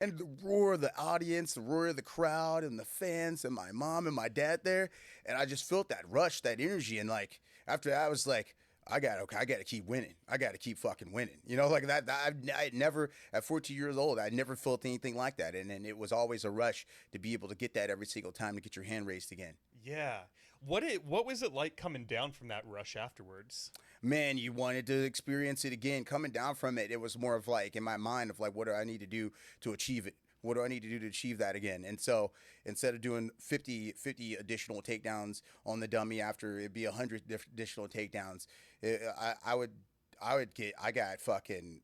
and the roar of the audience, the roar of the crowd, and the fans, and my mom and my dad there, and I just felt that rush, that energy, and like after that, I was like, I got to keep winning. I got to keep fucking winning. You know, like I never at 14 years old, I never felt anything like that, and it was always a rush to be able to get that every single time to get your hand raised again. Yeah. What was it like coming down from that rush afterwards? Man, you wanted to experience it again. Coming down from it, it was more of like in my mind of like, what do I need to do to achieve it? What do I need to do to achieve that again? And so instead of doing 50 additional takedowns on the dummy after it'd be 100 additional takedowns, I got fucking,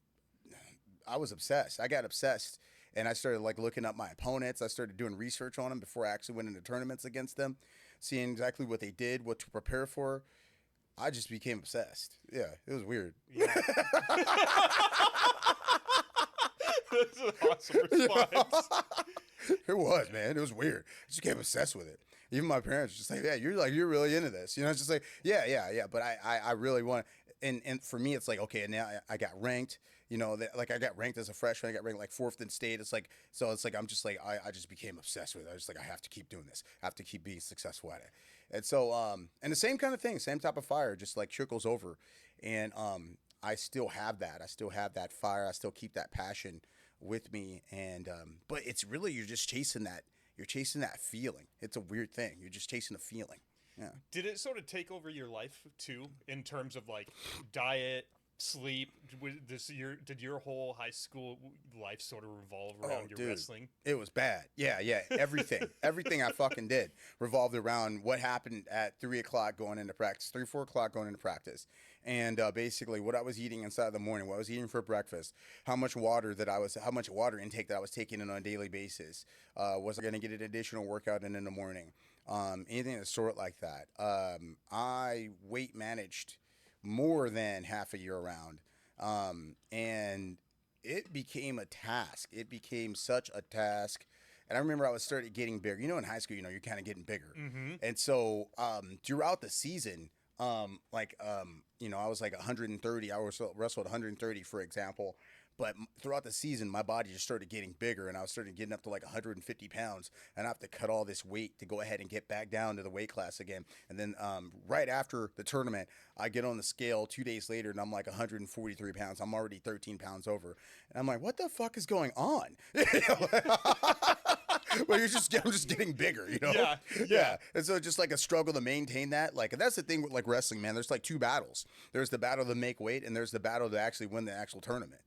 I was obsessed. I got obsessed and I started like looking up my opponents. I started doing research on them before I actually went into tournaments against them, seeing exactly what they did, what to prepare for. I just became obsessed. Yeah, it was weird. Yeah. That's an awesome response. It was, man. It was weird. I just became obsessed with it. Even my parents were just like, yeah, you're really into this. You know, it's just like, yeah. But I really want, and for me, it's like, okay, now I got ranked. You know, like I got ranked as a freshman. I got ranked like fourth in state. It's like, so it's like I'm just like I just became obsessed with it. I was like, I have to keep doing this. I have to keep being successful at it. And so, and the same kind of thing, same type of fire, just like trickles over, and I still have that. I still have that fire. I still keep that passion with me. And but it's really you're just chasing that. You're chasing that feeling. It's a weird thing. You're just chasing a feeling. Yeah. Did it sort of take over your life too, in terms of like diet, sleep? Did your whole high school life sort of revolve Oh, around your dude, wrestling? it was bad. Yeah. Everything I fucking did revolved around what happened at 3 o'clock going into practice, 4 o'clock going into practice, and basically what I was eating inside the morning, what I was eating for breakfast, how much water intake that I was taking in on a daily basis. Was I going to get an additional workout in the morning? Anything of the sort like that. I weight managed more than half a year around. And it became a task. It became such a task. And I remember I was started getting bigger. You know, in high school, you're kind of getting bigger. And so throughout the season, I was like 130. I was wrestled 130, for example. But throughout the season, my body just started getting bigger, and I was starting getting up to like 150 pounds, and I have to cut all this weight to go ahead and get back down to the weight class again. And then right after the tournament, I get on the scale 2 days later, and I'm like 143 pounds. I'm already 13 pounds over, and I'm like, what the fuck is going on? Well, I'm just getting bigger, you know? Yeah. And so just like a struggle to maintain that. Like, and that's the thing with like wrestling, man. There's like two battles. There's the battle to make weight, and there's the battle to actually win the actual tournament.